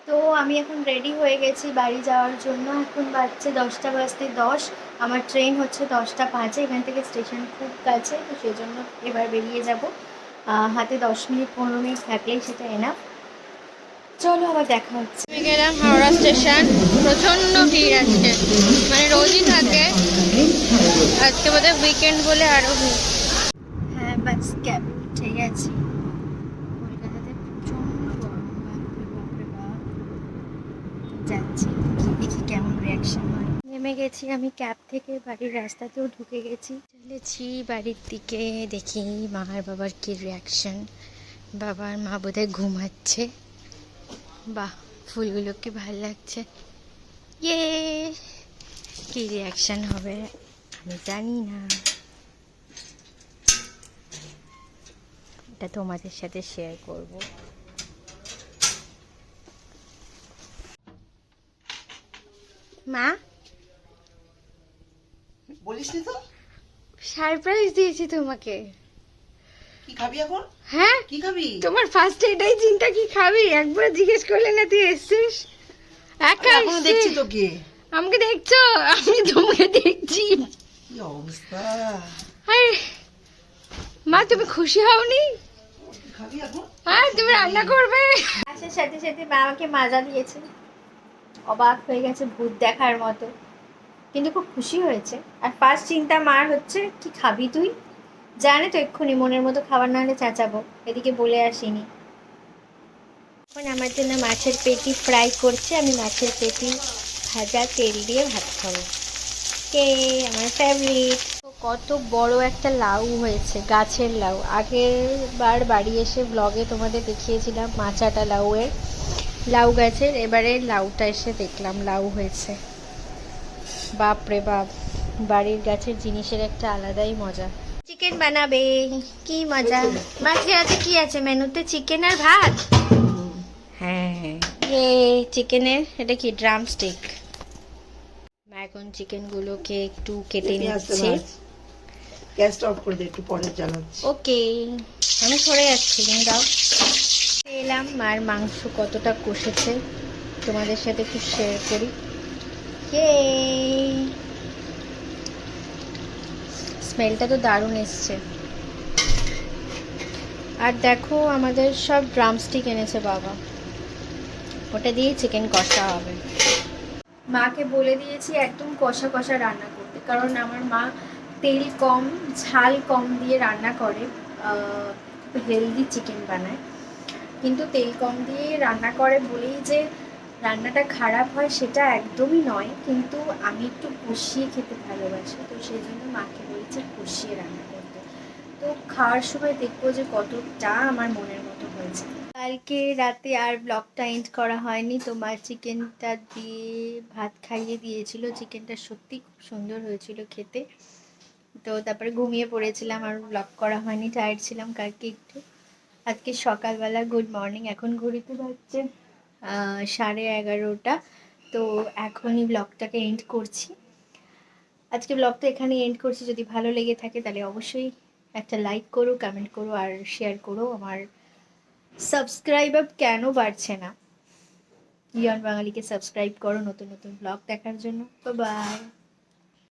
তো আমি এখন রেডি হয়ে গেছি বাড়ি যাওয়ার জন্য। এখন বাজছে 10টা বাজতে 10। আমার ট্রেন হচ্ছে 10টা 5-এ। এখান থেকে স্টেশন খুব কাছে, তো সেই জন্য এবার বেরিয়ে যাব। হাতে 10 মিনিট 15 মিনিট থাকলেই সেটা এনাফ। চলো আবার দেখা হচ্ছে। আমি গেলাম হাওড়া স্টেশন। প্রচন্ড ভিড় আজকে, মানে রোজই থাকে, আজকে বোধহয় উইকেন্ড বলে আরো ভিড়। হ্যাঁ, বাস ক্যাব উঠে গেছি। কলকাতাতে প্রচন্ড গরম, বাপরে বাপ। যাচ্ছি, দেখি কেমন রিয়াকশন হয়। নেমে গেছি আমি ক্যাব থেকে, বাড়ির রাস্তাতেও ঢুকে গেছি। চলেছি বাড়ির দিকে, দেখি মার বাবার কি রিয়াকশন। বাবার মা বোধহয় ঘুমাচ্ছে। বাহ, ফুলগুলো কি ভালো লাগছে। ইয়ে, কি রিয়াকশন হবে আমি জানি না, এটা তোমাদের সাথে শেয়ার করব। মা, বলিসনি তো? সারপ্রাইজ দিয়েছি তোমাকে। কি খাবি এখন? হ্যাঁ, কি খাবি? তোমার ফার্স্ট এটাই চিন্তা, কি খাবি? একবার জিজ্ঞেস করলে না, তুই এসছিস একা। এখনো দেখছি তোকে। আমাকে দেখছো? আমি তোমাকে দেখছি। কি অবস্থা! আরে মা, তুমি খুশি হওনি? কি খাবি এখন? হ্যাঁ, তুমি রান্না করবে। আসার সাথে সাথে মা আমাকে মাজা দিয়েছে। অবাক হয়ে গেছে, ভূত দেখার মতো, কিন্তু খুব খুশি হয়েছে। আর ফার্স্ট চিন্তা মার হচ্ছে, কি খাবি তুই? জানে তো এক্ষুনি মনের মতো খাবার না হলে চেঁচাবো, এদিকে বলে আসিনি। এখন আমার জন্য মাছের পেটি ফ্রাই করছে, আমি মাছের পেটি ভাজা তেল দিয়ে ভাত খাবো। কে আমার ফেভারিট। কত বড় একটা লাউ হয়েছে, গাছের লাউ। আগের বার বাড়ি এসে ব্লগে তোমাদের দেখিয়েছিলাম মাচাটা লাউয়ের, লাউ গাছের। এবারে লাউটা এসে দেখলাম লাউ হয়েছে। বাপ রে বাপ, বাড়ির গাছের জিনিসের একটা আলাদাই মজা। চিকেন বানাবে, কি মজা। মাছের আছে কি আছে মেনুতে? চিকেন আর ভাত। হ্যাঁ, চিকেনের এটা কি ড্রামস্টিক। এখন চিকেনগুলোকে একটু কেটে নিচ্ছে। গ্যাসটা অফ করে দে, একটু পরে জ্বালাচ্ছি। ওকে, আমি সরে যাচ্ছি, তুমি দাও। এলাম, মার মাংস কতটা কষেছে তোমাদের সাথে একটু শেয়ার করি। স্মেলটা তো দারুণ এসছে। আর দেখো, আমাদের সব ড্রামস্টিক এনেছে বাবা, ওটা দিয়ে চিকেন কষা হবে। মাকে বলে দিয়েছি একদম কষা কষা রান্না করতে, কারণ আমার মা তেল কম ঝাল কম দিয়ে রান্না করে, খুব হেলদি চিকেন বানায়। কিন্তু তেল কম দিয়ে রান্না করে বলেই যে রান্নাটা খারাপ হয় সেটা একদমই নয়, কিন্তু আমি একটু কষিয়ে খেতে ভালোবাসি, তো সেই জন্য মাকে বলেছি কষিয়ে রান্না করতে। তো খাওয়ার সময় দেখবো যে কতটা আমার মনের মতো হয়েছে। কালকে রাতে আর ব্লগটা এন্ড করা হয়নি, তোমার চিকেনটা দিয়ে ভাত খাইয়ে দিয়েছিল। চিকেনটা সত্যি খুব সুন্দর হয়েছিল খেতে। তো তারপরে ঘুমিয়ে পড়েছিলাম, আর ব্লগ করা হয়নি, টায়ার্ড ছিলাম কালকে একটু। আজকে সকালবেলা গুড মর্নিং, এখন ঘড়িতে বাজছে 11:30। তো এখনই ব্লগটাকে এন্ড করছি। আজকে ব্লগটা এখানে এন্ড করছি। যদি ভালো লেগে থাকে তাহলে অবশ্যই একটা লাইক করো, কমেন্ট করো আর শেয়ার করো। আমার সাবস্ক্রাইবার কেন বাড়ছে না? ইয়ন বাঙালিকে সাবস্ক্রাইব করো নতুন নতুন ব্লগ দেখার জন্য। বাই।